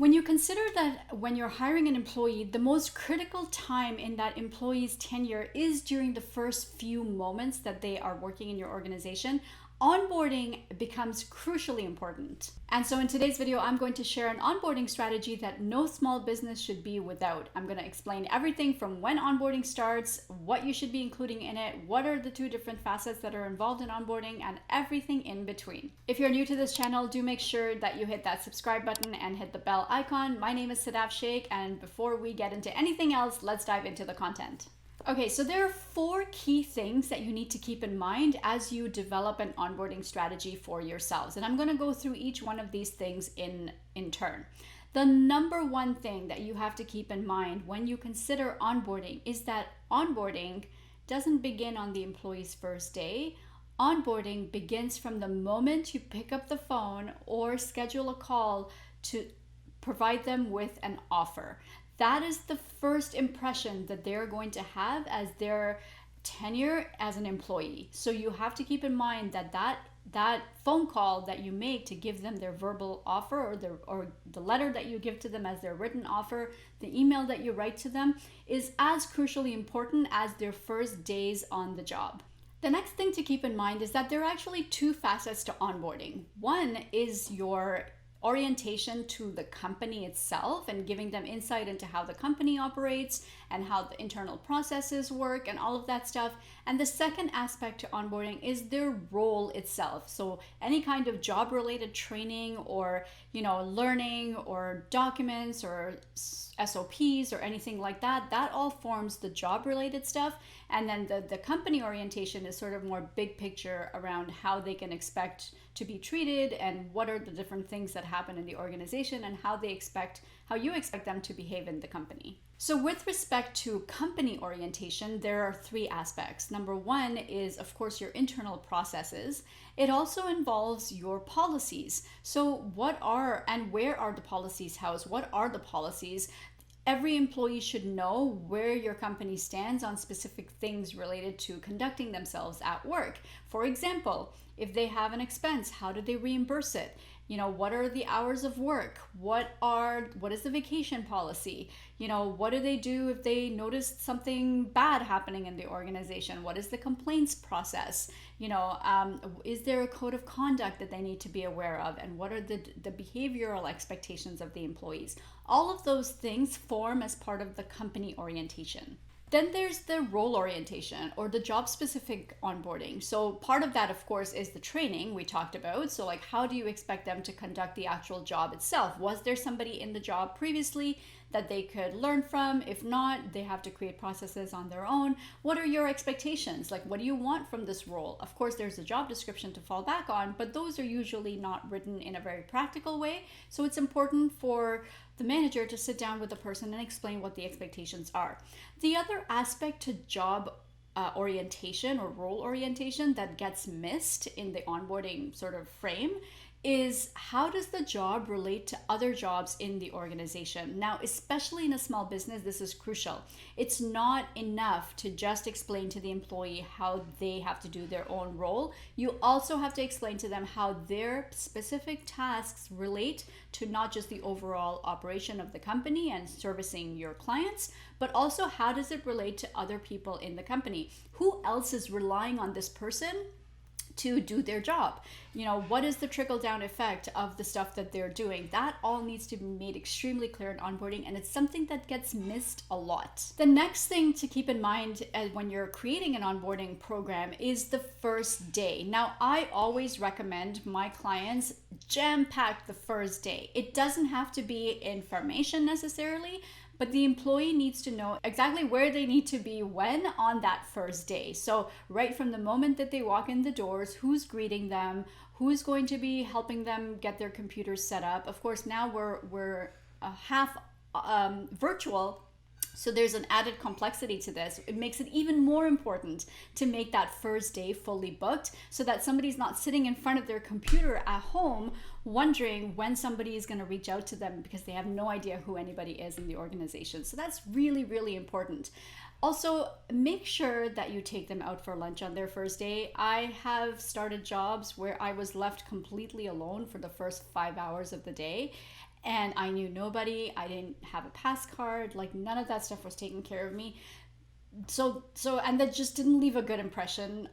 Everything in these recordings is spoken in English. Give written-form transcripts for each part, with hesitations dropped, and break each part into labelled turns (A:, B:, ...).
A: When you consider that when you're hiring an employee, the most critical time in that employee's tenure is during the first few moments that they are working in your organization, onboarding becomes crucially important. And so in today's video, I'm going to share an onboarding strategy that no small business should be without. I'm going to explain everything from when onboarding starts, what you should be including in it, what are the two different facets that are involved in onboarding, and everything in between. If you're new to this channel, do make sure that you hit that subscribe button and hit the bell icon. My name is Sadaf Sheikh, and before we get into anything else, let's dive into the content. Okay, so there are 4 key things that you need to keep in mind as you develop an onboarding strategy for yourselves. And I'm going to go through each one of these things in turn. The number one thing that you have to keep in mind when you consider onboarding is that onboarding doesn't begin on the employee's first day. Onboarding begins from the moment you pick up the phone or schedule a call to provide them with an offer. That is the first impression that they're going to have as their tenure as an employee. So you have to keep in mind that phone call that you make to give them their verbal offer, or the letter that you give to them as their written offer, the email that you write to them, is as crucially important as their first days on the job. The next thing to keep in mind is that there are actually 2 facets to onboarding. One is your orientation to the company itself and giving them insight into how the company operates and how the internal processes work and all of that stuff. And the second aspect to onboarding is their role itself. So any kind of job related training or, learning or documents or SOPs or anything like that, that all forms the job related stuff. And then the company orientation is sort of more big picture around how they can expect to be treated and what are the different things that happen in the organization and how you expect them to behave in the company. So with respect to company orientation, there are 3 aspects. Number 1 is, of course, your internal processes. It also involves your policies. So what are and where are the policies housed? What are the policies? Every employee should know where your company stands on specific things related to conducting themselves at work. For example, if they have an expense, how do they reimburse it? What are the hours of work? What is the vacation policy? What do they do if they notice something bad happening in the organization? What is the complaints process? Is there a code of conduct that they need to be aware of? And what are the behavioral expectations of the employees? All of those things form as part of the company orientation. Then there's the role orientation or the job specific onboarding. So part of that, of course, is the training we talked about. So like, how do you expect them to conduct the actual job itself? Was there somebody in the job previously that they could learn from? If not, they have to create processes on their own. What are your expectations? Like, what do you want from this role? Of course, there's a job description to fall back on, but those are usually not written in a very practical way. So it's important for the manager to sit down with the person and explain what the expectations are. The other aspect to job orientation or role orientation that gets missed in the onboarding sort of frame is how does the job relate to other jobs in the organization? Now, especially in a small business, this is crucial. It's not enough to just explain to the employee how they have to do their own role. You also have to explain to them how their specific tasks relate to not just the overall operation of the company and servicing your clients, but also how does it relate to other people in the company? Who else is relying on this person to do their job? What is the trickle down effect of the stuff that they're doing? That all needs to be made extremely clear in onboarding, and it's something that gets missed a lot. The next thing to keep in mind when you're creating an onboarding program is the first day. Now, I always recommend my clients jam-pack the first day. It doesn't have to be information necessarily, but the employee needs to know exactly where they need to be when on that first day. So right from the moment that they walk in the doors, who's greeting them, who's going to be helping them get their computers set up. Of course, now we're half virtual, so there's an added complexity to this. It makes it even more important to make that first day fully booked so that somebody's not sitting in front of their computer at home wondering when somebody is going to reach out to them because they have no idea who anybody is in the organization. So that's really, really important. Also, make sure that you take them out for lunch on their first day. I have started jobs where I was left completely alone for the first 5 hours of the day. and I knew nobody. I didn't have a pass card. Like, none of that stuff was taken care of me. And that just didn't leave a good impression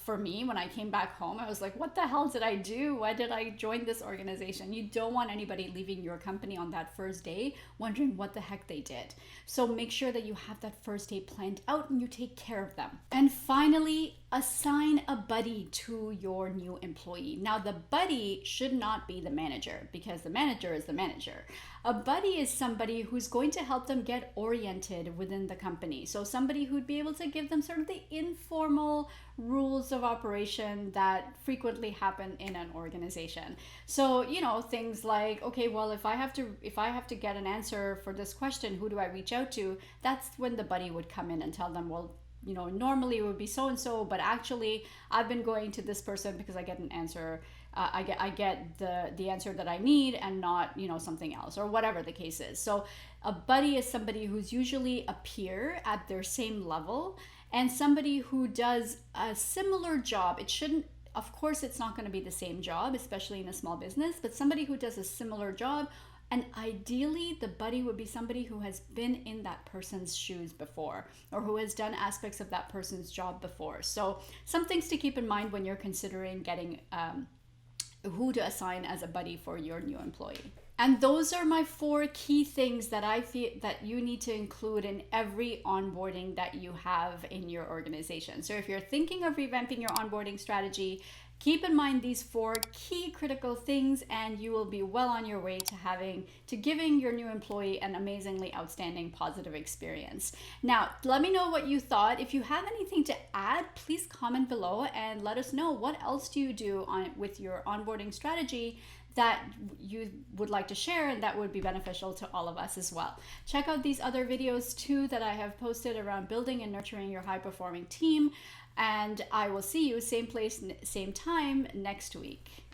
A: for me. When I came back home, I was like, what the hell did I do? Why did I join this organization? You don't want anybody leaving your company on that first day wondering what the heck they did. So make sure that you have that first day planned out and you take care of them. And finally, assign a buddy to your new employee. Now, the buddy should not be the manager, because the manager is the manager. A buddy is somebody who's going to help them get oriented within the company. So somebody who'd be able to give them sort of the informal rules of operation that frequently happen in an organization. So, things like, okay, well, if I have to get an answer for this question, who do I reach out to? That's when the buddy would come in and tell them, well, normally it would be so and so, but actually I've been going to this person because I get an answer. I get the answer that I need, and not something else, or whatever the case is. So a buddy is somebody who's usually a peer at their same level, and somebody who does a similar job. It shouldn't, of course, it's not going to be the same job, especially in a small business, but somebody who does a similar job. And ideally, the buddy would be somebody who has been in that person's shoes before, or who has done aspects of that person's job before. So some things to keep in mind when you're considering getting who to assign as a buddy for your new employee. And those are my 4 key things that I feel that you need to include in every onboarding that you have in your organization. So if you're thinking of revamping your onboarding strategy, keep in mind these 4 key critical things, and you will be well on your way to giving your new employee an amazingly outstanding positive experience. Now, let me know what you thought. If you have anything to add, please comment below and let us know what else do you do with your onboarding strategy that you would like to share, and that would be beneficial to all of us as well. Check out these other videos too that I have posted around building and nurturing your high-performing team. And I will see you same place, same time next week.